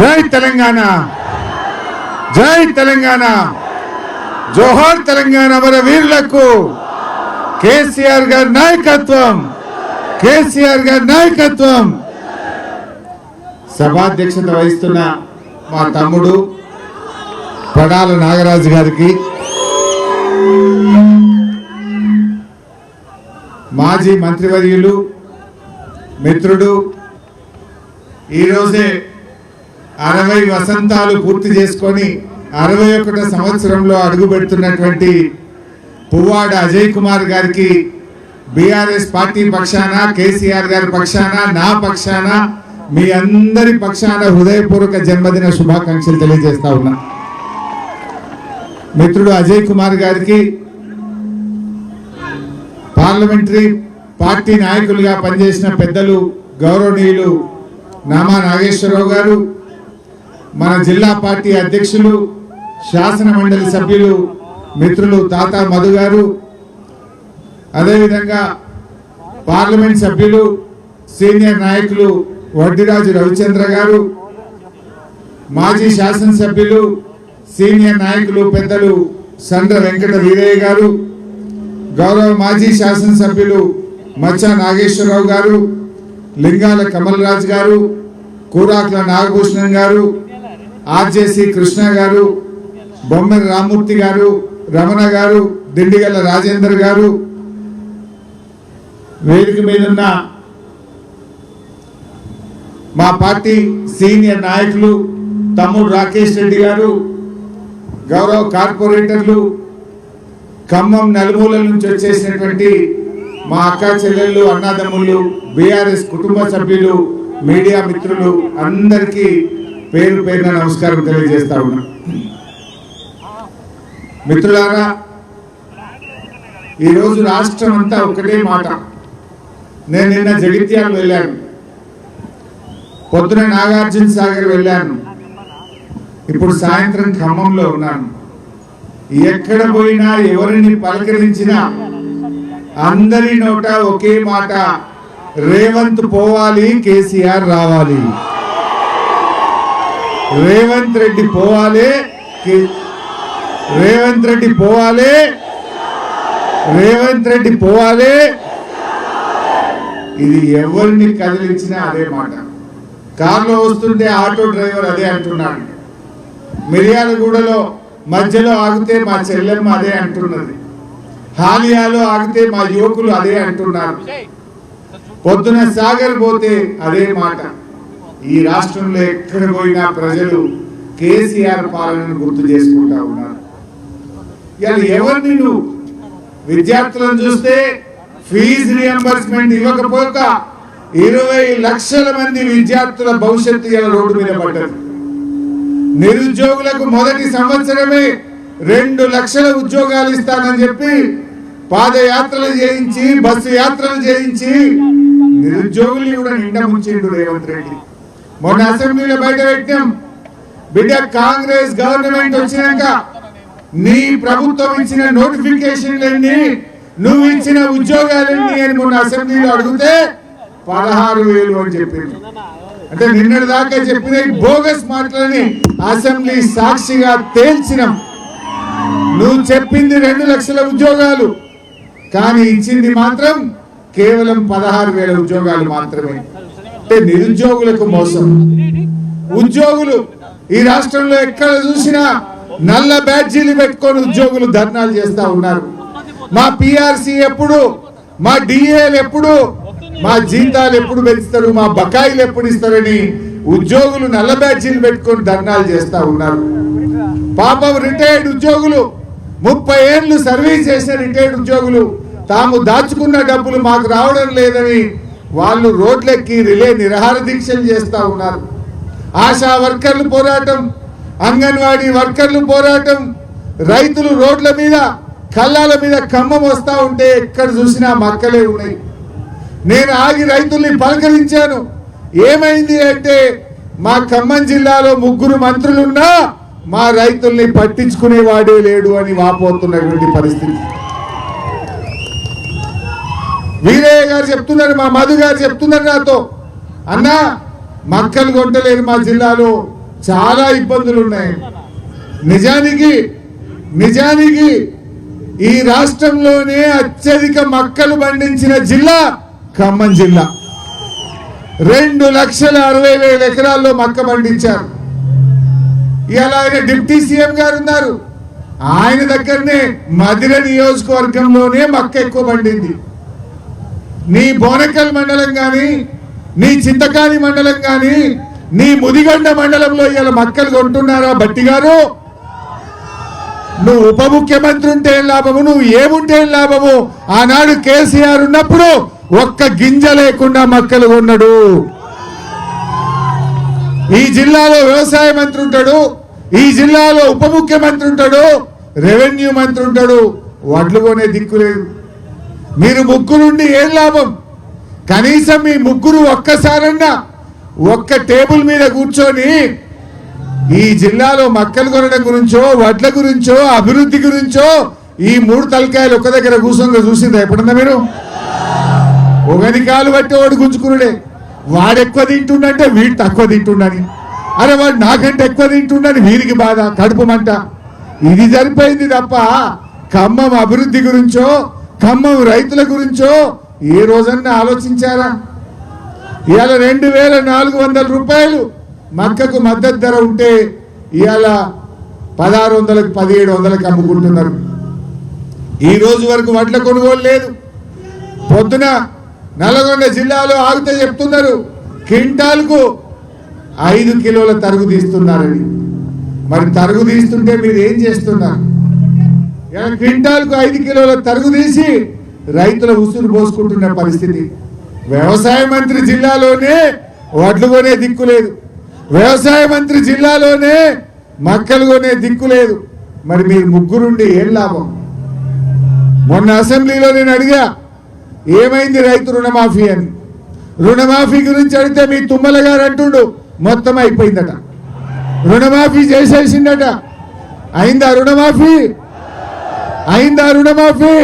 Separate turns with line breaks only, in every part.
జై తెలంగాణ, జై తెలంగాణ, జోహార్ తెలంగాణ మన వీరులకు. కేసీఆర్ గారి నాయకత్వం, కేసీఆర్ గారి నాయకత్వం. సభాధ్యక్షత వహిస్తున్న మా తమ్ముడు పడాల నాగరాజు గారికి, మాజీ మంత్రివర్యులు మిత్రుడు, ఈరోజే 60 వసంతాలు పూర్తి చేసుకొని 61వ సంవత్సరంలో అడుగు పెడుతున్నటువంటి పువ్వాడ అజయ్ కుమార్ గారికి బీఆర్ఎస్ పార్టీ పక్షాన, కేసీఆర్ గారి పక్షాన, నా పక్షాన, మీ అందరి పక్షాన హృదయపూర్వక జన్మదిన శుభాకాంక్షలు తెలియజేస్తా ఉన్నా. మిత్రుడు అజయ్ కుమార్ గారికి పార్లమెంటరీ పార్టీ నాయకులుగా పనిచేసిన పెద్దలు గౌరవనీయులు నామా నాగేశ్వరరావు గారు, మన జిల్లా పార్టీ అధ్యక్షులు, శాసన మండలి సభ్యులు మిత్రులు తాతా మధు గారు, అదేవిధంగా పార్లమెంట్ సభ్యులు సీనియర్ నాయకులు వడ్డిరాజు రవిచంద్ర గారు, మాజీ శాసనసభ్యులు సీనియర్ నాయకులు పెద్దలు సండ్ర వెంకట వీరయ్య గారు, గౌరవ మాజీ శాసనసభ్యులు మచ్చా నాగేశ్వరరావు గారు, లింగాల కమల్ రాజ్ గారు, కూరాకుల నాగభూషణం గారు, ఆర్జేసి కృష్ణ గారు, బొమ్మెర రామూర్తి గారు, రమణ గారు, దిండిగల్ల రాజేందర్ గారు, వేదిక మీదున్న మా పార్టీ సీనియర్ నాయకులు తమ్ముడు రాకేష్ రెడ్డి గారు, గౌరవ కార్పొరేటర్లు, ఖమ్మం నలుమూలల నుంచి వచ్చేసినటువంటి మా అక్క చెల్లెళ్ళు, అన్నదమ్ముళ్ళు, బీఆర్ఎస్ కుటుంబ సభ్యులు, మీడియా మిత్రులు అందరికీ పేరు పేరున నమస్కారం తెలియజేస్తా ఉన్నా. మిత్రులారా, ఈరోజు రాష్ట్రం అంతా ఒకటే మాట. నేను నిన్న జగిత్యాల వెళ్ళాను, పొద్దున నాగార్జున సాగర్ వెళ్ళాను, ఇప్పుడు సాయంత్రం ఖమ్మంలో ఉన్నాను. ఎక్కడ పోయినా ఎవరిని పలకరించినా అందరి నోట ఒకే మాట, రేవంత్ పోవాలి, కేసీఆర్ రావాలి. రేవంత్ రెడ్డి పోవాలి, రేవంత్ రెడ్డి పోవాలి, రేవంత్ రెడ్డి పోవాలి. ఇది ఎవరిని కదిలించినా అదే మాట. కారులో వస్తుంటే ఆటో డ్రైవర్ అదే అంటున్నాడు, మిర్యాలగూడలో మధ్యలో ఆగితే మా చెల్లెమ్మ అదే అంటున్నది, హాలియాలో ఆగితే మా యువకులు అదే అంటున్నారు, పొద్దున సాగర్ పోతే అదే మాట. ఈ రాష్ట్రంలో ఎక్కడ పోయినా ప్రజలు కేసీఆర్ పాలనను గుర్తు చేసుకుంటా ఉన్నారు. ఇవాళ ఎవరిని నువ్వు విద్యార్థులను చూస్తే ఫీజు రియంబర్స్మెంట్ ఇవ్వకపోక 20 లక్షల మంది విద్యార్థుల భవిష్యత్తు ఇలా రోడ్డు మీద పడ్డది. నిరుద్యోగులకు మొదటి సంవత్సరమే 2 లక్షల ఉద్యోగాలు ఇస్తానని చెప్పి పాదయాత్రలు చేయించి, బస్సు యాత్రలు చేయించి నిరుద్యోగుల్ని కూడా నిండా ముంచిండు రేవంత్ రెడ్డి. మొన్న అసెంబ్లీలో బయట పెట్టాం, బిడ్డ కాంగ్రెస్ గవర్నమెంట్ వచ్చినాక నీ ప్రభుత్వం ఇచ్చిన నోటిఫికేషన్లన్నీ, నువ్వు ఇచ్చిన ఉద్యోగాలన్నీ అని మొన్న అసెంబ్లీలో అడిగితే 16,000 అని చెప్పింది. అంటే నిన్నటి దాకా చెప్పిన బోగస్ మాటలని అసెంబ్లీ సాక్షిగా తేల్చినాం. నువ్వు చెప్పింది 2 లక్షల ఉద్యోగాలు, కానీ ఇచ్చింది మాత్రం కేవలం 16,000 ఉద్యోగాలు మాత్రమే. అంటే నిరుద్యోగులకు మోసం. ఉద్యోగులు ఈ రాష్ట్రంలో ఎక్కడ చూసినా నల్ల బ్యాడ్జీలు పెట్టుకొని ఉద్యోగులు ధర్నాలు చేస్తా ఉన్నారు. మా పిఆర్సీ ఎప్పుడు, మా డిఏలు ఎప్పుడు, మా జీతాలు ఎప్పుడు పెంచుతారు, మా బకాయిలు ఎప్పుడు ఇస్తారని ఉద్యోగులు నల్ల బ్యాడ్జీలు పెట్టుకొని ధర్నాలు చేస్తా ఉన్నారు. పాపం రిటైర్డ్ ఉద్యోగులు, 30 ఏళ్ళు సర్వీస్ చేసిన రిటైర్డ్ ఉద్యోగులు తాము దాచుకున్న డబ్బులు మాకు రావడం లేదని వాళ్ళు రోడ్లెక్కి రిలే నిరాహార దీక్షలు చేస్తా ఉన్నారు. ఆశా వర్కర్లు పోరాటం, అంగన్వాడీ వర్కర్లు పోరాటం, రైతులు రోడ్ల మీద, కళ్ళాల మీద ఖమ్మం వస్తా ఉంటే ఎక్కడ చూసినా మక్కలే ఉన్నాయి. నేను ఆగి రైతుల్ని పలకరించాను. ఏమైంది అంటే, మా ఖమ్మం జిల్లాలో 3 మంత్రులున్నా మా రైతుల్ని పట్టించుకునేవాడే లేడు అని వాపోతున్నటువంటి పరిస్థితి. వీరయ్య గారు చెప్తున్నారు, మా మధు గారు చెప్తున్నారు నాతో, అన్నా మక్కలు కొంటలేరు మా జిల్లాలో, చాలా ఇబ్బందులు ఉన్నాయి. నిజానికి ఈ రాష్ట్రంలోనే అత్యధిక మక్కలు పండించిన జిల్లా ఖమ్మం జిల్లా. 2,60,000 ఎకరాల్లో మక్క పండించారు. ఇలా ఆయన డిప్యూటీ సీఎం గారు ఉన్నారు, ఆయన దగ్గరనే మధిర నియోజకవర్గంలోనే మక్క ఎక్కువ పండింది. నీ బోనకల్ మండలం కానీ, నీ చింతకాని మండలం కానీ, నీ ముదిగండ మండలంలో ఇలా మక్కలు కొంటున్నారా? బట్టి గారు, నువ్వు ఉప ముఖ్యమంత్రి ఉంటే ఏం లాభము, నువ్వు ఏముంటే ఏం లాభము? ఆనాడు కేసీఆర్ ఉన్నప్పుడు ఒక్క గింజ లేకుండా మక్కలు కొన్నాడు. ఈ జిల్లాలో వ్యవసాయ మంత్రి ఉంటాడు, ఈ జిల్లాలో ఉప ముఖ్యమంత్రి ఉంటాడు, రెవెన్యూ మంత్రి ఉంటాడు, వడ్లు కొనే దిక్కు లేదు. మీరు ముగ్గురుండి ఏం లాభం? కనీసం మీ ముగ్గురు ఒక్కసారన్నా ఒక్క టేబుల్ మీద కూర్చొని ఈ జిల్లాలో మక్కలు కొనడం గురించో, వడ్ల గురించో, అభివృద్ధి గురించో ఈ 3 తలకాయలు ఒక్క దగ్గర కూర్చొని చూసిందా ఎప్పుడన్నా మీరు? ఒకని కాలు బట్టి వాడు గుంజుకున్నాడే, వాడు ఎక్కువ తింటుండంటే వీడు తక్కువ తింటుండని, అరే వాడు నాకంటే ఎక్కువ తింటుండని వీరికి బాధ, కడుపు మంట. ఇది సరిపోయింది తప్ప ఖమ్మం అభివృద్ధి గురించో, ఖమ్మం రైతుల గురించో ఏ రోజన్నా ఆలోచించారా? ఇవాళ 2,400 రూపాయలు మక్కకు మద్దతు ధర ఉంటే ఇవాళ 1,600కి 1,700కి అమ్ముకుంటున్నారు. ఈ రోజు వరకు వడ్ల కొనుగోలు లేదు. పొద్దున నల్గొండ జిల్లాలో ఆగితే చెప్తున్నారు క్వింటాల్కు 5 కిలోల తరుగు తీస్తున్నారని. మరి తరుగు తీస్తుంటే మీరు ఏం చేస్తున్నారు? క్వింటాల్కు 5 కిలోల తరుగు తీసి రైతుల ఉసురు పోసుకుంటున్న పరిస్థితి. వ్యవసాయ మంత్రి జిల్లాలోనే వడ్లు కొనే దిక్కు లేదు, వ్యవసాయ మంత్రి జిల్లాలోనే మక్కలు కొనే దిక్కు లేదు. మరి మీరు ముగ్గురుండి ఏం లాభం? మొన్న అసెంబ్లీలో నేను అడిగా ఏమైంది రైతు రుణమాఫీ అని. రుణమాఫీ గురించి అడిగితే మీ తుమ్మల గారు అంటుండు మొత్తం అయిపోయిందట, రుణమాఫీ చేసేసిందట. అయిందా రుణమాఫీ? అయిందా రుణమాఫీ?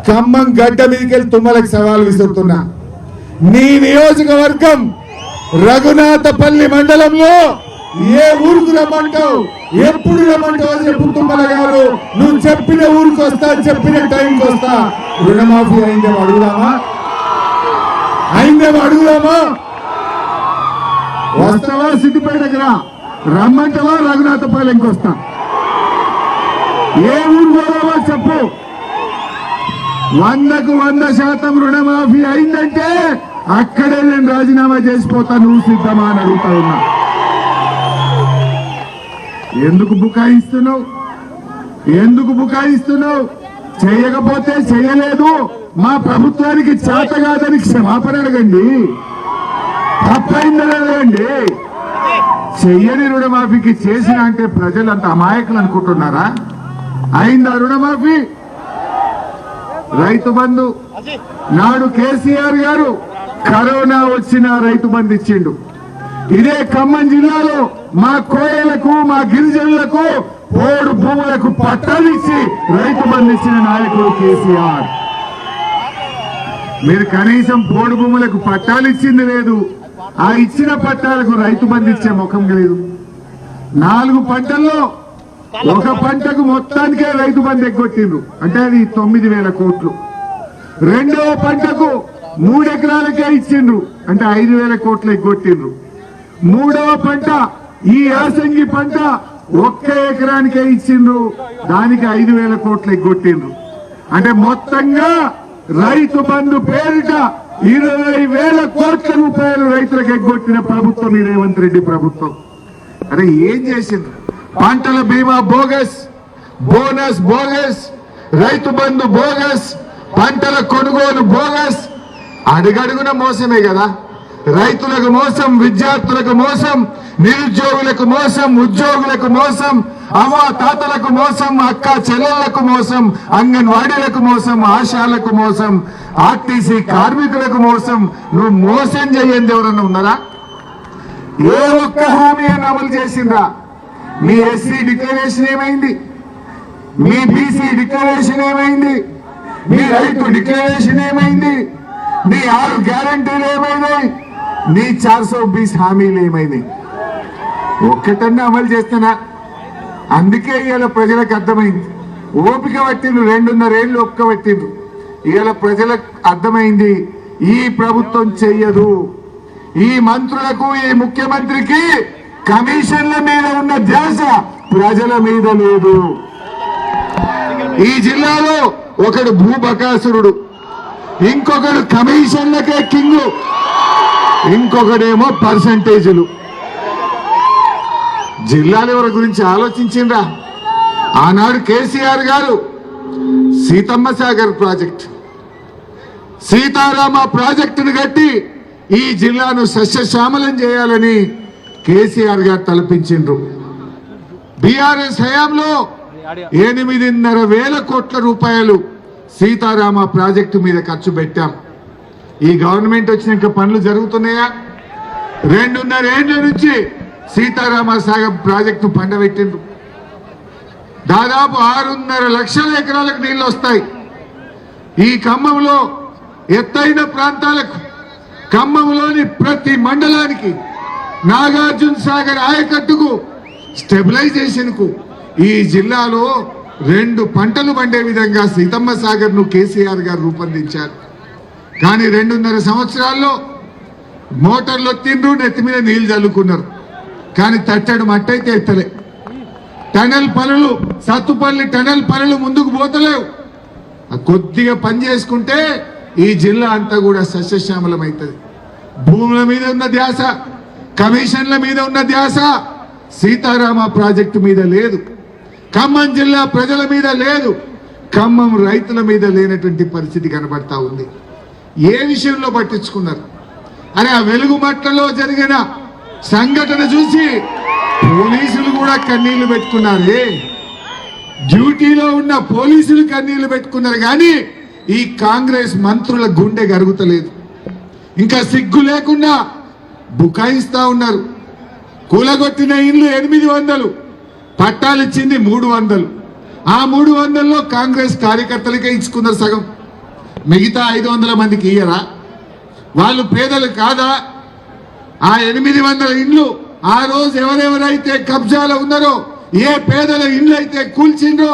ఖమ్మం గడ్డ మీదకెళ్ళి తుమ్మలకు సవాల్ విసురుతున్నా. నీ నియోజకవర్గం రఘునాథపల్లి మండలంలో ఏ ఊరుకు రమ్మంటావు, ఎప్పుడు రమ్మంటావు చెప్పు తుమ్మల గారు. నువ్వు చెప్పిన ఊరికి వస్తా, చెప్పిన టైంకి వస్తా. రుణమాఫీ అయిందేమో అడుగుదామా? అయిందేమో అడుగుదామా? వస్తావా? సిద్దిపేట దగ్గర రమ్మంటావా? రఘునాథపల్లికి వస్తా. ఏ ఊరు పోదావా చెప్పు. 100కు 100% రుణమాఫీ అయిందంటే అక్కడే నేను రాజీనామా చేసిపోతా. నువ్వు సిద్ధమా అని అడుగుతా ఉన్నా. ఎందుకు బుకాయిస్తున్నావు? ఎందుకు బుకాయిస్తున్నావు? చేయకపోతే చేయలేదు, మా ప్రభుత్వానికి చేత కాదని క్షమాపణ అడగండి, తప్పైందని అడగండి. చెయ్యని రుణమాఫీకి చేసిన అంటే ప్రజలు అంత అమాయకులు అనుకుంటున్నారా? అయిందా రుణమాఫీ? రైతు బంధు నాడు కేసీఆర్ గారు కరోనా వచ్చిన రైతు బంధు ఇచ్చిండు. ఇదే ఖమ్మం జిల్లాలో మా కోయలకు, మా గిరిజనులకు, పోడు భూములకు పట్టాలు ఇచ్చి రైతు బంధు ఇచ్చిన నాయకుడు కేసీఆర్. మీరు కనీసం పోడు భూములకు పట్టాలు ఇచ్చింది లేదు, ఆ ఇచ్చిన పట్టాలకు రైతు బంధు ఇచ్చే ముఖం లేదు. 4 పంటల్లో ఒక పంటకు మొత్తానికే రైతు బంధు ఎగ్గొట్టిండ్రు, అంటే అది 9,000 కోట్లు. రెండవ పంటకు 3 ఎకరాలకే ఇచ్చిండ్రు, అంటే 5,000 కోట్లు ఎగ్గొట్టిండ్రు. మూడవ పంట ఈ యాసంగి పంట 1 ఎకరానికే ఇచ్చిండ్రు, దానికి 5,000 కోట్లు ఎగ్గొట్టిండ్రు. అంటే మొత్తంగా రైతు బంధు పేరిట 20,000 కోట్ల రూపాయలు రైతులకు ఎగ్గొట్టిన ప్రభుత్వం ఈ రేవంత్ రెడ్డి ప్రభుత్వం. అరే ఏం చేసింది? పంటల బీమా bogus, bonus bogus, Rythu Bandhu bogus, పంటల కొనుగోలు బోగస్. అడుగడుగున మోసమే కదా. రైతులకు మోసం, విద్యార్థులకు మోసం, నిరుద్యోగులకు మోసం, ఉద్యోగులకు మోసం, అవ్వ తాతలకు మోసం, అక్క చెల్లెళ్లకు మోసం, అంగన్వాడీలకు మోసం, ఆశాలకు మోసం, ఆర్టీసీ కార్మికులకు మోసం. నువ్వు మోసం చేయండి ఎవరన్నా ఉన్నారా? ఏ ఒక్క హామీ అమలు చేసిందా? మీ ఎస్సీ డిక్లరేషన్ ఏమైంది? మీ బీసీ డిక్లరేషన్ ఏమైంది? మీ రైతు డిక్లరేషన్ ఏమైంది? మీ 6 గ్యారంటీలు ఏమైనాయి? నీ 420 హామీలు ఏమైనాయి?
ఒక్కటన్నా అమలు చేస్తానా? అందుకే ఇవాళ ప్రజలకు అర్థమైంది. ఓపిక పట్టిండ్రు, 2.5 ఏళ్ళు ఓపిక పట్టిండ్రు. ఇవాళ ప్రజలకు అర్థమైంది ఈ ప్రభుత్వం చెయ్యదు. ఈ మంత్రులకు, ఈ ముఖ్యమంత్రికి కమిషన్ల మీద ఉన్న ధ్యాస ప్రజల మీద లేదు. ఈ జిల్లాలో ఒకడు భూబకాసురుడు, ఇంకొకడు కమిషన్లకే కింగు, ఇంకొకడేమో పర్సంటేజీలు. జిల్లాల ఎవరి గురించి ఆలోచించిండ్రా? ఆనాడు కేసీఆర్ గారు సీతమ్మ సాగర్ ప్రాజెక్ట్, సీతారామ ప్రాజెక్టును కట్టి ఈ జిల్లాను సస్యశ్యామలం చేయాలని కేసీఆర్ గారు తలపించిండ్రు. బీఆర్ఎస్ హయాంలో 8.5 కోట్ల రూపాయలు సీతారామ ప్రాజెక్టు మీద ఖర్చు పెట్టాం. ఈ గవర్నమెంట్ వచ్చినాక పనులు జరుగుతున్నాయా? 2.5 ఏళ్ల నుంచి సీతారామ సాగర్ ప్రాజెక్టు పండబెట్టిండ్రు. దాదాపు 6.5 లక్షల ఎకరాలకు నీళ్లు వస్తాయి. ఈ ఖమ్మంలో ఎత్తైన ప్రాంతాలకు, ఖమ్మంలోని ప్రతి మండలానికి, నాగార్జున సాగర్ ఆయకట్టుకు, స్టెబిలైజేషన్ కు ఈ జిల్లాలో 2 పంటలు పండే విధంగా సీతమ్మ సాగర్ ను కేసీఆర్ గారు రూపొందించారు. కానీ 2.5 సంవత్సరాల్లో మోటార్లు తిండ్రు, నెత్తి మీద నీళ్లు చల్లుకున్నారు. కానీ తట్టడు మట్టయితే ఎత్తలే. టనల్ పనులు, సత్తుపల్లి టనల్ పనులు ముందుకు పోతలేవు. కొద్దిగా పని చేసుకుంటే ఈ జిల్లా అంతా కూడా సస్యశ్యామలం అవుతుంది. భూముల మీద ఉన్న ధ్యాస, కమిషన్ల మీద ఉన్న ధ్యాస సీతారామ ప్రాజెక్టు మీద లేదు. ఖమ్మం జిల్లా ప్రజల మీద లేదు. ఖమ్మం రైతుల మీద లేనటువంటి పరిస్థితి కనబడతా ఉంది. ఏ విషయంలో పట్టించుకున్నారు? అరే ఆ వెలుగుమట్టలో జరిగిన సంఘటన చూసి పోలీసులు కూడా కన్నీళ్లు పెట్టుకున్నారే. డ్యూటీలో ఉన్న పోలీసులు కన్నీళ్లు పెట్టుకున్నారు. కానీ ఈ కాంగ్రెస్ మంత్రుల గుండె గరుగుతలేదు. ఇంకా సిగ్గు లేకుండా బుకాయిస్తా ఉన్నారు. కూలగొట్టిన ఇండ్లు 800, పట్టాలు ఇచ్చింది 300. ఆ 300లో కాంగ్రెస్ కార్యకర్తలకే ఇచ్చుకున్నారు సగం. మిగతా 500 మందికి ఇయ్యరా? వాళ్ళు పేదలు కాదా? ఆ 800 ఇండ్లు ఆ రోజు ఎవరెవరైతే కబ్జాలో ఉన్నారో, ఏ పేదల ఇండ్లు అయితే కూల్చిండ్రో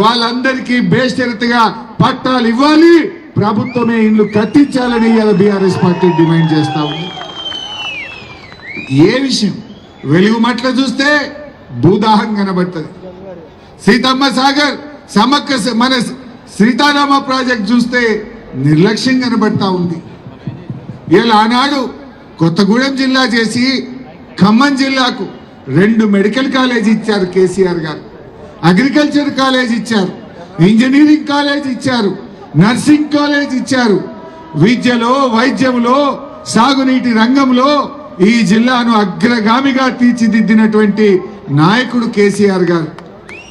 వాళ్ళందరికీ బేషరతుగా పట్టాలు ఇవ్వాలి, ప్రభుత్వమే ఇండ్లు కట్టించాలని బీఆర్ఎస్ పార్టీ డిమాండ్ చేస్తా ఉంది. ఏ విషయం? వెలుగుమట్ల చూస్తే భూదాహం కనబడుతుంది. సీతమ్మ సాగర్ మన సీతారామ ప్రాజెక్ట్ చూస్తే నిర్లక్ష్యం కనబడతా ఉంది. ఇలా ఆనాడు కొత్తగూడెం జిల్లా చేసి ఖమ్మం జిల్లాకు 2 మెడికల్ కాలేజ్ ఇచ్చారు కేసీఆర్ గారు. అగ్రికల్చర్ కాలేజ్ ఇచ్చారు, ఇంజనీరింగ్ కాలేజ్ ఇచ్చారు, నర్సింగ్ కాలేజ్ ఇచ్చారు. విద్యలో, వైద్యంలో, సాగునీటి రంగంలో ఈ జిల్లాను అగ్రగామిగా తీర్చిదిద్దినటువంటి నాయకుడు కేసీఆర్ గారు.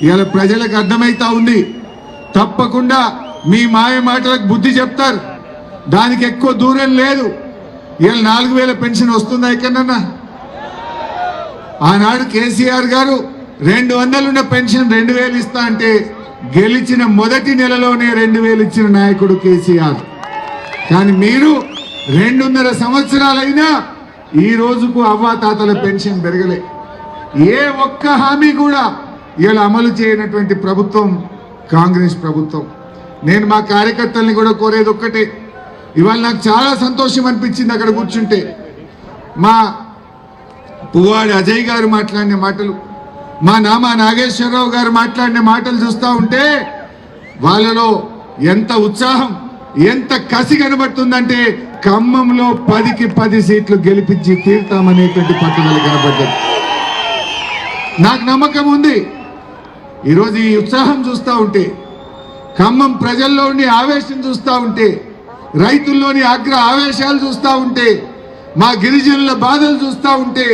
ఇలా ప్రజలకు అర్థమైతా ఉంది. తప్పకుండా మీ మాయ మాటలకు బుద్ధి చెప్తారు. దానికి ఎక్కువ దూరం లేదు. ఇలా 4000 పెన్షన్ వస్తుందా ఎక్కడన్నా? ఆనాడు కేసీఆర్ గారు 200 ఉన్న పెన్షన్ 2000 ఇస్తా అంటే గెలిచిన మొదటి నెలలోనే 2000 ఇచ్చిన నాయకుడు కేసీఆర్. కానీ మీరు 2.5 సంవత్సరాలైనా ఈ రోజుకు అవ్వాతాతల పెన్షన్ పెరగలే. ఏ ఒక్క హామీ కూడా ఇలా అమలు చేయనటువంటి ప్రభుత్వం కాంగ్రెస్ ప్రభుత్వం. నేను మా కార్యకర్తల్ని కూడా కోరేది ఒక్కటే. ఇవాళ నాకు చాలా సంతోషం అనిపించింది అక్కడ కూర్చుంటే. మా పువ్వాడి అజయ్ గారు మాట్లాడిన మాటలు, మా నామా నాగేశ్వరరావు గారు మాట్లాడిన మాటలు చూస్తూ ఉంటే వాళ్ళలో ఎంత ఉత్సాహం, ఎంత కసి కనబడుతుందంటే ఖమ్మంలో 10కి 10 సీట్లు గెలిపించి తీర్తామనేటువంటి పట్టుదల కనబడ్డది. నాకు నమ్మకం ఉంది. ఈరోజు ఈ ఉత్సాహం చూస్తూ ఉంటే, ఖమ్మం ప్రజల్లోని ఆవేశం చూస్తూ ఉంటే, రైతుల్లోని ఆవేశాలు చూస్తూ ఉంటే, మా గిరిజనుల బాధలు చూస్తూ ఉంటే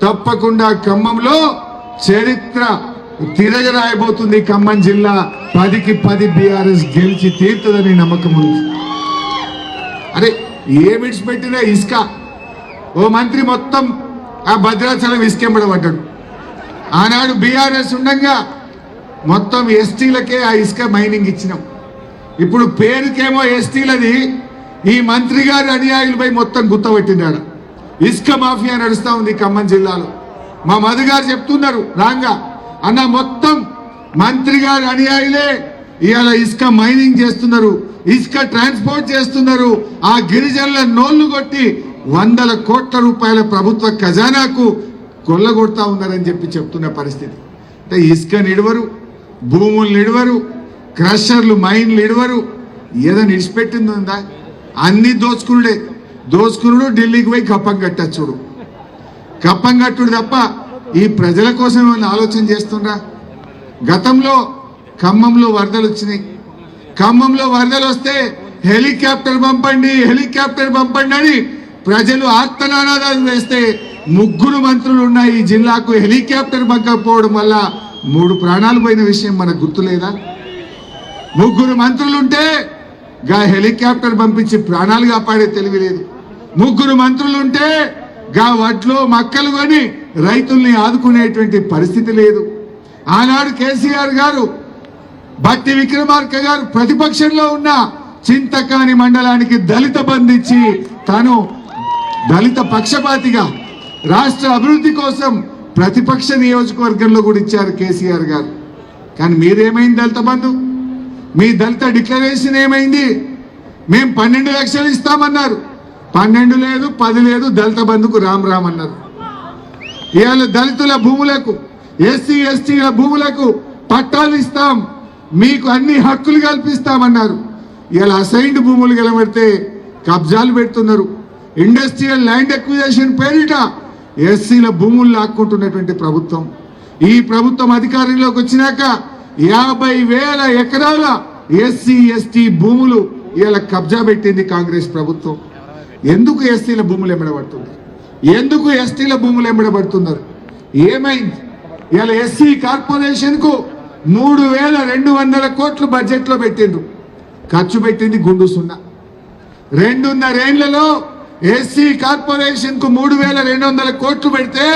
తప్పకుండా ఖమ్మంలో చరిత్ర తిరగరాయబోతుంది. ఖమ్మం జిల్లా 10కి 10 బీఆర్ఎస్ గెలిచి తీర్తుందని నమ్మకం ఉంది. అరే ఏ విడిచిపెట్టినా ఇసుక, ఓ మంత్రి మొత్తం ఆ భద్రాచలం ఇసుకెంబడబడ్డాడు. ఆనాడు బీఆర్ఎస్ ఉండగా మొత్తం ఎస్టీలకే ఆ ఇసుక మైనింగ్ ఇచ్చినాం. ఇప్పుడు పేరుకేమో ఎస్టీలది, ఈ మంత్రి గారి అనుయాయులపై మొత్తం గుత్తబట్టినాడు. ఇసుక మాఫియా నడుస్తూ ఉంది ఖమ్మం జిల్లాలో. మా మధు గారు చెప్తున్నారు రాంగా, అన్న మొత్తం మంత్రి గారు అనుయాయులే ఇవాళ ఇసుక మైనింగ్ చేస్తున్నారు, ఇసుక ట్రాన్స్పోర్ట్ చేస్తున్నారు, ఆ గిరిజనుల నోళ్లు కొట్టి 100 కోట్ల రూపాయల ప్రభుత్వ ఖజానాకు కొల్లగొడతా ఉన్నారని చెప్పి చెప్తున్న పరిస్థితి. అంటే ఇసుక నిడవరు, భూములు నిడవరు, క్రషర్లు మైన్లు నిడవరు, ఏదో నిడిచిపెట్టింది ఉందా? అన్ని దోచుకునుడే, దోచుకునుడు, ఢిల్లీకి పోయి కప్పం కట్టచ్చుడు, కప్పం కట్టుడు తప్ప ఈ ప్రజల కోసం ఏమైనా ఆలోచన చేస్తుండ్రా? గతంలో ఖమ్మంలో వరదలు వచ్చినాయి, ఖమ్మంలో వరదలు వస్తే హెలికాప్టర్ పంపండి, హెలికాప్టర్ పంపండి అని ప్రజలు ఆర్తనాదాలు వేస్తే 3 మంత్రులు ఉన్న ఈ జిల్లాకు హెలికాప్టర్ పంపకపోవడం వల్ల 3 ప్రాణాలు పోయిన విషయం మనకు గుర్తులేదా? 3 మంత్రులు ఉంటే గా హెలికాప్టర్ పంపించి ప్రాణాలు కాపాడే తెలివి లేదు. 3 మంత్రులు ఉంటే గా వడ్లో మక్కలు కొని రైతుల్ని ఆదుకునేటువంటి పరిస్థితి లేదు. ఆనాడు కేసీఆర్ గారు, బట్టి విక్రమార్క గారు ప్రతిపక్షంలో ఉన్న చింతకాని మండలానికి దళిత బంధు ఇచ్చి తాను దళిత పక్షపాతిగా రాష్ట్ర అభివృద్ధి కోసం ప్రతిపక్ష నియోజకవర్గంలో కూడా ఇచ్చారు కేసీఆర్ గారు. కానీ మీరేమైంది దళిత బంధు? మీ దళిత డిక్లరేషన్ ఏమైంది? మేము 12 లక్షలు ఇస్తామన్నారు, 12 లేదు 10 లేదు, దళిత బంధుకు రామ్ రామ్ అన్నారు. ఇవాళ దళితుల భూములకు, ఎస్సీ ఎస్టీల భూములకు పట్టాలు ఇస్తాం, మీకు అన్ని హక్కులు కల్పిస్తామన్నారు. ఇలా అసైన్డ్ భూములు గెలబడితే కబ్జాలు పెడుతున్నారు. ఇండస్ట్రియల్ ల్యాండ్ ఎక్విజిషన్ పేరిట ఎస్సీల భూములు లాక్కుంటున్నటువంటి ప్రభుత్వం. ఈ ప్రభుత్వం అధికారంలోకి వచ్చినాక 50,000 ఎకరాల ఎస్సీ ఎస్టీ భూములు ఇలా కబ్జా పెట్టింది కాంగ్రెస్ ప్రభుత్వం. ఎందుకు ఎస్సీల భూములు ఎంబడబడుతుంది? ఎందుకు ఎస్టీల భూములు ఎంబడబడుతున్నారు? ఏమైంది? ఇలా ఎస్సీ కార్పొరేషన్ కు 3,200 కోట్లు బడ్జెట్ లో పెట్టిండ్రు, ఖర్చు పెట్టింది గుండు సున్నా. 2.5 ఏళ్లలో ఎస్సీ కార్పొరేషన్ కు 3,200 కోట్లు పెడితే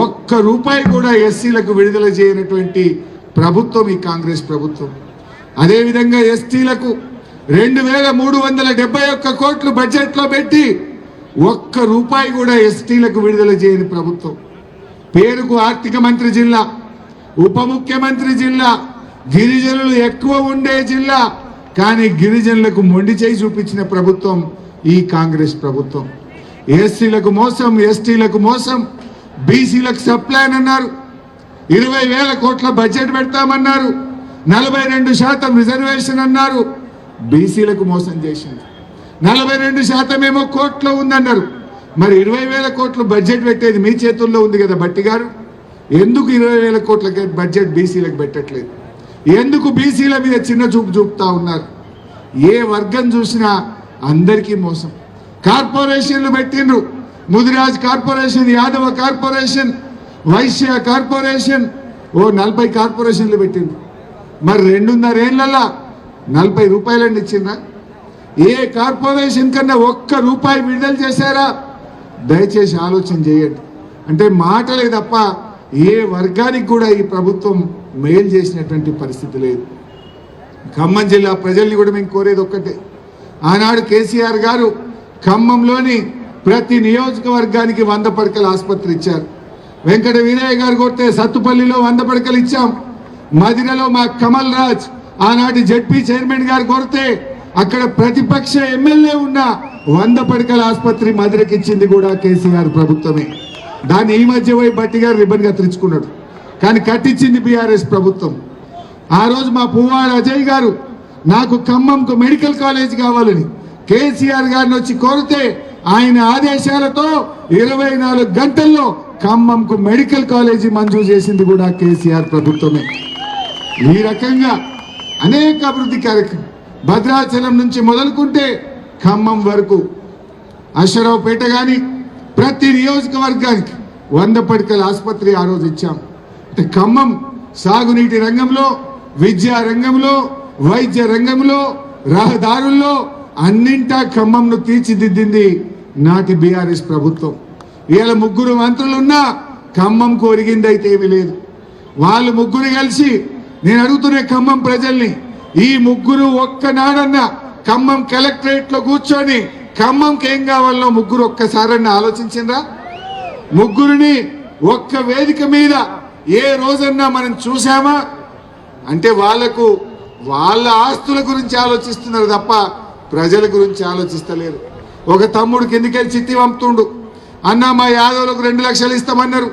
1 రూపాయి కూడా ఎస్సీలకు విడుదల చేయనటువంటి ప్రభుత్వం ఈ కాంగ్రెస్ ప్రభుత్వం. అదేవిధంగా ఎస్టీలకు 2,371 కోట్లు బడ్జెట్ లో పెట్టి 1 రూపాయి కూడా ఎస్టీలకు విడుదల చేయని ప్రభుత్వం. పేరుకు ఆర్థిక మంత్రి జిల్లా, ఉప ముఖ్యమంత్రి జిల్లా, గిరిజనులు ఎక్కువ ఉండే జిల్లా, కానీ గిరిజనులకు మొండి చేయి చూపించిన ప్రభుత్వం ఈ కాంగ్రెస్ ప్రభుత్వం. ఎస్సీలకు మోసం, ఎస్టీలకు మోసం, బీసీలకు సప్లాన్ అన్నారు, 20,000 కోట్ల బడ్జెట్ పెడతామన్నారు, 42% రిజర్వేషన్ అన్నారు, బీసీలకు మోసం చేసింది. 42% ఏమో కోట్లో ఉందన్నారు. మరి 20,000 కోట్ల బడ్జెట్ పెట్టేది మీ చేతుల్లో ఉంది కదా బట్టి గారు, ఎందుకు 20,000 కోట్ల బడ్జెట్ బీసీలకు పెట్టట్లేదు? ఎందుకు బీసీల మీద చిన్న చూపు చూపుతా ఉన్నారు? ఏ వర్గం చూసినా అందరికీ మోసం. కార్పొరేషన్లు పెట్టిండ్రు, Mudiraj corporation, Yadava corporation, Vaishya corporation, 40 కార్పొరేషన్లు పెట్టిండ్రు. మరి 2.5 ఏళ్లలో 40 రూపాయలని ఇచ్చిండ్రా? ఏ కార్పొరేషన్ కన్నా 1 రూపాయి విడుదల చేశారా? దయచేసి ఆలోచన చేయండి. అంటే మాటలే తప్ప ఏ వర్గానికి కూడా ఈ ప్రభుత్వం మేలు చేసినటువంటి పరిస్థితి లేదు. ఖమ్మం జిల్లా ప్రజల్ని కూడా మేము కోరేది ఒక్కటే, ఆనాడు కేసీఆర్ గారు ఖమ్మంలోని ప్రతి నియోజకవర్గానికి 100 పడకల ఆసుపత్రి ఇచ్చారు. వెంకట వీరయ్య గారు కొడితే సత్తుపల్లిలో 100 పడకలు ఇచ్చాం. మదినలో మా కమల్ రాజ్ ఆనాటి జడ్పీ చైర్మన్ గారు కొడితే అక్కడ ప్రతిపక్ష ఎమ్మెల్యే ఉన్న 100 పడకల ఆసుపత్రి మదిరకి ఇచ్చింది కూడా కేసీఆర్ ప్రభుత్వమే. దాన్ని ఈ మధ్య పోయి బట్టి గారు రిబ్బన్ కత్తిరించుకున్నాడు, కానీ కట్టించింది బీఆర్ఎస్ ప్రభుత్వం. ఆ రోజు మా పువ్వాడ అజయ్ గారు నాకు ఖమ్మంకు మెడికల్ కాలేజ్ కావాలని కేసీఆర్ గారిని వచ్చి కోరితే ఆయన ఆదేశాలతో 24 గంటల్లో ఖమ్మంకు మెడికల్ కాలేజీ మంజూరు చేసింది కూడా కేసీఆర్ ప్రభుత్వమే. ఈ రకంగా అనేక అభివృద్ధి కార్యక్రమం భద్రాచలం నుంచి మొదలుకుంటే ఖమ్మం వరకు, అశ్వరావుపేట కానీ ప్రతి నియోజకవర్గానికి 100 పడకల ఆసుపత్రి ఆ రోజు ఇచ్చాం. అంటే ఖమ్మం సాగునీటి రంగంలో, విద్యా రంగంలో, వైద్య రంగంలో, రహదారుల్లో అన్నింటా ఖమ్మంను తీర్చిదిద్దింది నాటి బీఆర్ఎస్ ప్రభుత్వం. ఇవాళ 3 మంత్రులున్నా ఖమ్మంకు ఒరిగింది అయితే ఏమీ లేదు. వాళ్ళు 3 కలిసి నేను అడుగుతున్న ఖమ్మం ప్రజల్ని, ఈ 3 ఒక్కనాడన్నా ఖమ్మం కలెక్టరేట్ లో కూర్చొని ఖమ్మంకి ఏం కావాలో 3 ఒక్కసారన్నా ఆలోచించిండ్రా? 3 ఒక్క వేదిక మీద ఏ రోజన్నా మనం చూసామా? అంటే వాళ్ళకు వాళ్ళ ఆస్తుల గురించి ఆలోచిస్తున్నారు తప్ప ప్రజల గురించి ఆలోచిస్తలేరు. ఒక తమ్ముడు కిందికెళ్ళి చిట్టి పంపుతుండు, అన్న మా యాదవులకు 2 లక్షలు ఇస్తామన్నారు,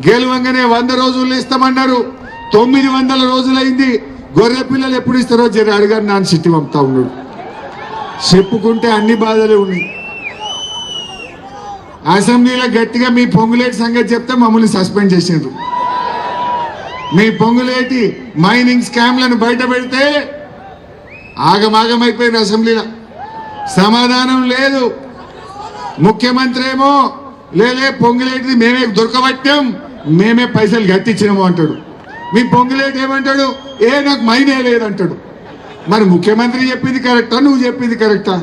గెలువంగానే 100 రోజులు ఇస్తామన్నారు, 900 రోజులైంది, గొర్రె పిల్లలు ఎప్పుడు ఇస్తారో జరి అడిగారు నాన్న చిట్టి పంపుతా ఉన్నాడు. చెప్పుకుంటే అన్ని బాధలే ఉన్నాయి. అసెంబ్లీలో గట్టిగా మీ పొంగులేటి సంగతి చెప్తే మమ్మల్ని సస్పెండ్ చేసిండ్రు. మీ పొంగులేటి మైనింగ్ స్కామ్లను బయట పెడితే ఆగమాగమైపోయింది. అసెంబ్లీలో సమాధానం లేదు. ముఖ్యమంత్రి ఏమో లేలే పొంగులేటిది మేమే దొరకబట్టాం, మేమే పైసలు కట్టించినాము అంటాడు. మీ పొంగులేటి ఏమంటాడు? నాకు మైనే లేదంటాడు. మరి ముఖ్యమంత్రి చెప్పింది కరెక్టా, నువ్వు చెప్పింది కరెక్టా?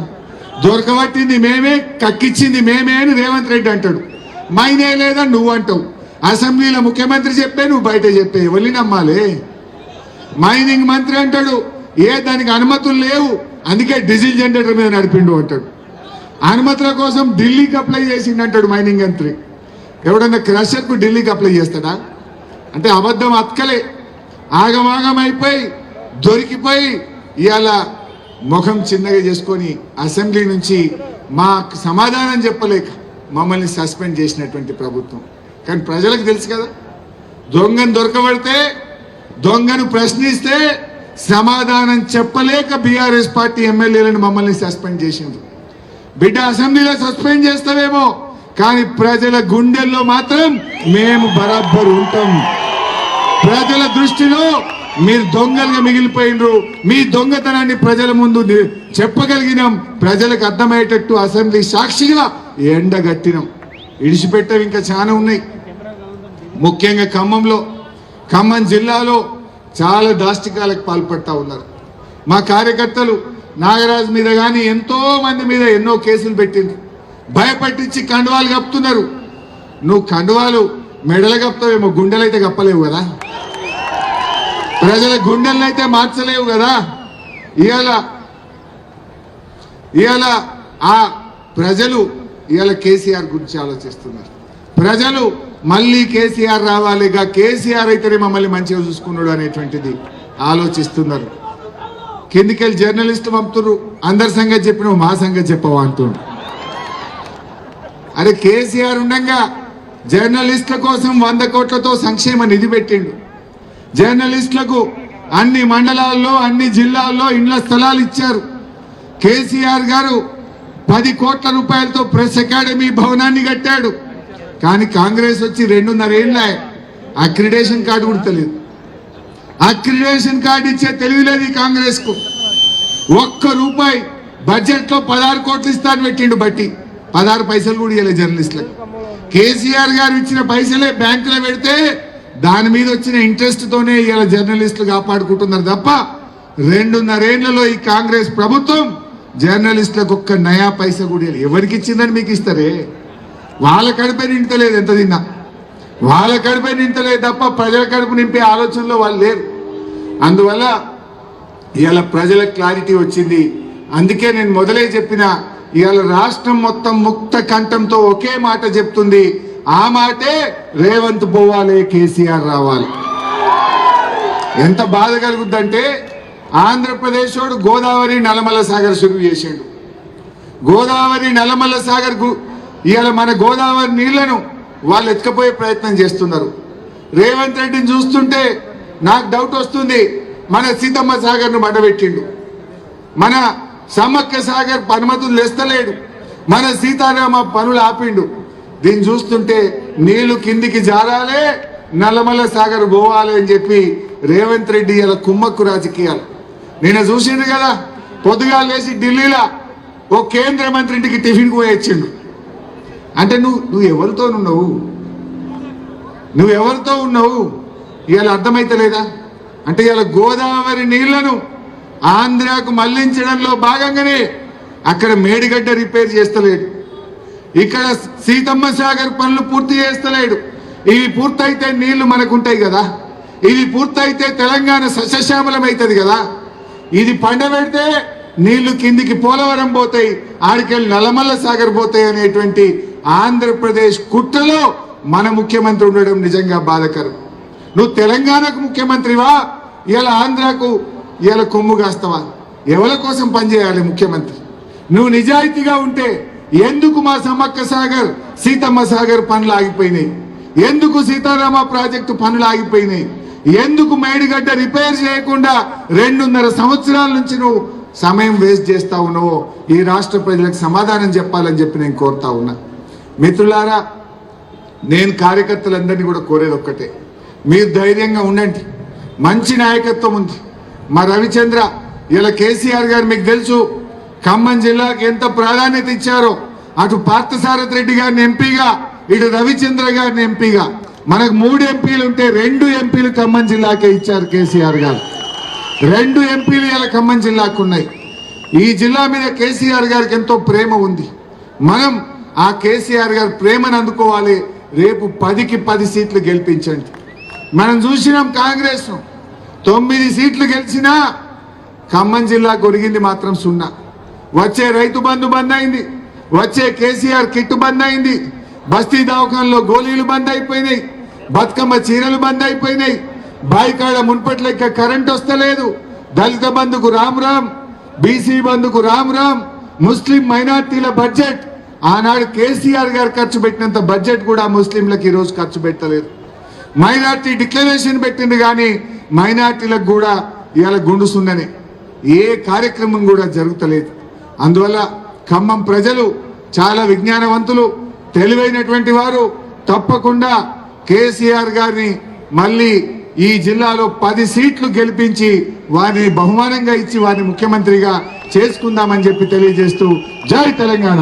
దొరకబట్టింది మేమే, కక్కిచ్చింది మేమే అని రేవంత్ రెడ్డి అంటాడు. మైనే లేదని నువ్వు అంటావు. అసెంబ్లీలో ముఖ్యమంత్రి చెప్పే, నువ్వు బయట చెప్పే, ఎవరిని నమ్మాలి? మైనింగ్ మంత్రి అంటాడు దానికి అనుమతులు లేవు, అందుకే డీజిల్ జనరేటర్ మీద నడిపిండు అంటాడు. అనుమతుల కోసం ఢిల్లీకి అప్లై చేసిండు అంటాడు మైనింగ్ మంత్రి. ఎవడన్నా క్రషర్కు ఢిల్లీకి అప్లై చేస్తాడా? అంటే అబద్ధం అతకలే, ఆగమాగం అయిపోయి దొరికిపోయి ఇవాళ ముఖం చిన్నగా చేసుకొని అసెంబ్లీ నుంచి మాకు సమాధానం చెప్పలేక మమ్మల్ని సస్పెండ్ చేసినటువంటి ప్రభుత్వం. కానీ ప్రజలకు తెలుసు కదా, దొంగను దొరకబడితే, దొంగను ప్రశ్నిస్తే సమాధానం చెప్పలేక బీఆర్ఎస్ పార్టీ ఎమ్మెల్యేలను మమ్మల్ని సస్పెండ్ చేసింది. బిడ్డ అసెంబ్లీలో సస్పెండ్ చేస్తావేమో, కానీ ప్రజల గుండెల్లో మాత్రం మేము బరాబర్ ఉంటాం. ప్రజల దృష్టిలో మీరు దొంగలుగా మిగిలిపోయినరు. మీ దొంగతనాన్ని ప్రజల ముందు చెప్పగలిగినాం, ప్రజలకు అర్థమయ్యేటట్టు అసెంబ్లీ సాక్షిగా ఎండగట్టినాం. ఇడిచిపెట్టేవి ఇంకా చాలా ఉన్నాయి. ముఖ్యంగా ఖమ్మం జిల్లాలో చాలా దాష్టికాలకు పాల్పడతా ఉన్నారు. మా కార్యకర్తలు నాగరాజు మీద కానీ ఎంతో మంది మీద ఎన్నో కేసులు పెట్టింది. భయపట్టించి కండువాలు కప్పుతున్నారు. నువ్వు కండువాలు మెడలు కప్పుతావేమో, గుండెలైతే కప్పలేవు కదా, ప్రజల గుండెలనైతే మార్చలేవు కదా. ఇవాళ ఆ ప్రజలు ఇవాళ కేసీఆర్ గురించి ఆలోచిస్తున్నారు. ప్రజలు మళ్ళీ కేసీఆర్ రావాలిగా, కేసీఆర్ అయితేనే మమ్మల్ని మంచిగా చూసుకున్నాడు అనేటువంటిది ఆలోచిస్తున్నారు. కిందికెళ్ళి జర్నలిస్టు పంపుతున్నారు, అందరి సంగతి చెప్పిన మా సంగతి చెప్పవా అంటున్నారు. అరే కేసీఆర్ ఉండగా జర్నలిస్టుల కోసం 100 కోట్లతో సంక్షేమ నిధి పెట్టిండు. జర్నలిస్టులకు అన్ని మండలాల్లో అన్ని జిల్లాల్లో ఇండ్ల స్థలాలు ఇచ్చారు. కేసీఆర్ గారు 10 కోట్ల రూపాయలతో ప్రెస్ అకాడమీ భవనాన్ని కట్టాడు. కానీ కాంగ్రెస్ వచ్చి 2.5 ఏళ్ళ అక్రిడేషన్ కార్డు కూడా తెలియదు. అక్రిడేషన్ కార్డు ఇచ్చే తెలియలేదు ఈ కాంగ్రెస్ కు. 1 రూపాయి బడ్జెట్ లో 16 కోట్లు ఇస్తాను పెట్టిండు, బట్టి 16 పైసలు కూడా ఇవ్వలేదు జర్నలిస్టులకు. కేసీఆర్ గారు ఇచ్చిన పైసలే బ్యాంకులో పెడితే దాని మీద వచ్చిన ఇంట్రెస్ట్ తోనే ఇలా జర్నలిస్టులు కాపాడుకుంటున్నారు తప్ప 2.5 ఏళ్లలో ఈ కాంగ్రెస్ ప్రభుత్వం జర్నలిస్టులకు 1 నయా పైసా కూడా ఎవరికి ఇచ్చిందని మీకు ఇస్తారే? వాళ్ళ కడుపే నింటలేదు, ఎంత తిన్నా వాళ్ళ కడుపే నింటలేదు తప్ప ప్రజల కడుపు నింపే ఆలోచనలో వాళ్ళు లేరు. అందువల్ల ఇవాళ ప్రజలకు క్లారిటీ వచ్చింది. అందుకే నేను మొదలే చెప్పిన, ఇవాళ రాష్ట్రం మొత్తం ముక్త కంఠంతో ఒకే మాట చెప్తుంది. ఆ మాటే రేవంత్ పోవాలి, కేసీఆర్ రావాలి. ఎంత బాధ కలుగుద్దంటే, ఆంధ్రప్రదేశ్ వాడు గోదావరి నల్లమల్ల సాగర్ శురువు చేసిండు. గోదావరి నల్లమల్ల సాగర్ ఇవాళ మన గోదావరి నీళ్లను వాళ్ళు ఎత్తుకపోయే ప్రయత్నం చేస్తున్నారు. రేవంత్ రెడ్డిని చూస్తుంటే నాకు డౌట్ వస్తుంది. మన సీతమ్మ సాగర్ను మడబెట్టిండు, మన సమ్మక్క సాగర్ అనుమతులు తెస్తలేడు, మన సీతారామ పనులు ఆపిండు. దీన్ని చూస్తుంటే నీళ్లు కిందికి జారాలే, నల్లమల్ల సాగర్ పోవాలి అని చెప్పి రేవంత్ రెడ్డి ఇలా కుమ్మక్కు రాజకీయాలు. నేను చూసిండు కదా, పొద్దుగా లేచి ఢిల్లీలో ఓ కేంద్ర మంత్రి ఇంటికి టిఫిన్ పోయి వచ్చిండు. అంటే నువ్వు ఎవరితో ఉన్నావు, నువ్వు ఎవరితో ఉన్నావు ఇవాళ అర్థమైతలేదా? అంటే ఇవాళ గోదావరి నీళ్లను ఆంధ్రాకు మళ్లించడంలో భాగంగానే అక్కడ మేడిగడ్డ రిపేర్ చేస్తలేడు, ఇక్కడ సీతమ్మ సాగర్ పనులు పూర్తి చేస్తలేడు. ఇవి పూర్తయితే నీళ్లు మనకుంటాయి కదా, ఇది పూర్తయితే తెలంగాణ సస్యశ్యామలం అవుతుంది కదా. ఇది పండబెడితే నీళ్లు కిందికి పోలవరం పోతాయి, ఆడికెళ్ళి నల్లమల్ల సాగర్ పోతాయి అనేటువంటి ఆంధ్రప్రదేశ్ కుట్రలో మన ముఖ్యమంత్రి ఉండడం నిజంగా బాధకరం. నువ్వు తెలంగాణకు ముఖ్యమంత్రివా, ఇలా ఆంధ్రాకు ఇలా కొమ్ము కాస్తావా? ఎవరి కోసం పనిచేయాలి ముఖ్యమంత్రి? నువ్వు నిజాయితీగా ఉంటే ఎందుకు మా సమ్మక్క సాగర్, సీతమ్మ సాగర్ పనులు ఆగిపోయినాయి? ఎందుకు సీతారామ ప్రాజెక్టు పనులు ఆగిపోయినాయి? ఎందుకు మేడిగడ్డ రిపేర్ చేయకుండా 2.5 సంవత్సరాల నుంచి నువ్వు సమయం వేస్ట్ చేస్తా ఉన్నావో ఈ రాష్ట్ర ప్రజలకు సమాధానం చెప్పాలని చెప్పి నేను కోరుతా ఉన్నా. మిత్రులారా, నేను కార్యకర్తలందరినీ కూడా కోరేది ఒక్కటే, మీరు ధైర్యంగా ఉండండి. మంచి నాయకత్వం ఉంది. మా రవిచంద్ర, ఇలా కేసీఆర్ గారు మీకు తెలుసు ఖమ్మం జిల్లాకి ఎంత ప్రాధాన్యత ఇచ్చారో. అటు పార్థసారథి రెడ్డి గారిని ఎంపీగా, ఇటు రవిచంద్ర గారిని ఎంపీగా. మనకు 3 ఎంపీలు ఉంటే 2 ఎంపీలు ఖమ్మం జిల్లాకే ఇచ్చారు కేసీఆర్ గారు. 2 ఎంపీలు ఇలా ఖమ్మం జిల్లాకు ఉన్నాయి. ఈ జిల్లా మీద కేసీఆర్ గారికి ఎంతో ప్రేమ ఉంది. మనం ఆ కేసీఆర్ గారి ప్రేమను అందుకోవాలి. రేపు 10కి 10 సీట్లు గెలిపించండి. మనం చూసినాం కాంగ్రెస్ 9 సీట్లు గెలిచినా ఖమ్మం జిల్లా కొరిగింది మాత్రం 0. వచ్చే రైతు బంధు బంద్ అయింది, వచ్చే కేసీఆర్ కిట్టు బంద్ అయింది, బస్తీ దవాఖానలో గోళీలు బంద్ అయిపోయినాయి, బతుకమ్మ చీరలు బంద్ అయిపోయినాయి, బాయికాడ మున్పటి లెక్క కరెంట్ వస్తలేదు, దళిత బంధుకు రామ్ రామ్, బీసీ బంధుకు రామ్ రామ్, ముస్లిం మైనార్టీల బడ్జెట్ ఆనాడు కేసీఆర్ గారు ఖర్చు పెట్టినంత బడ్జెట్ కూడా ముస్లింలకు ఈరోజు ఖర్చు పెట్టలేదు. మైనార్టీ డిక్లరేషన్ పెట్టింది కానీ మైనార్టీలకు కూడా ఇవాళ గుండుసుందని ఏ కార్యక్రమం కూడా జరుగుతలేదు. అందువల్ల ఖమ్మం ప్రజలు చాలా విజ్ఞానవంతులు, తెలివైనటువంటి వారు. తప్పకుండా కేసీఆర్ గారిని మళ్ళీ ఈ జిల్లాలో 10 సీట్లు గెలిపించి వారిని బహుమానంగా ఇచ్చి వారిని ముఖ్యమంత్రిగా చేసుకుందామని చెప్పి తెలియజేస్తూ జై తెలంగాణ.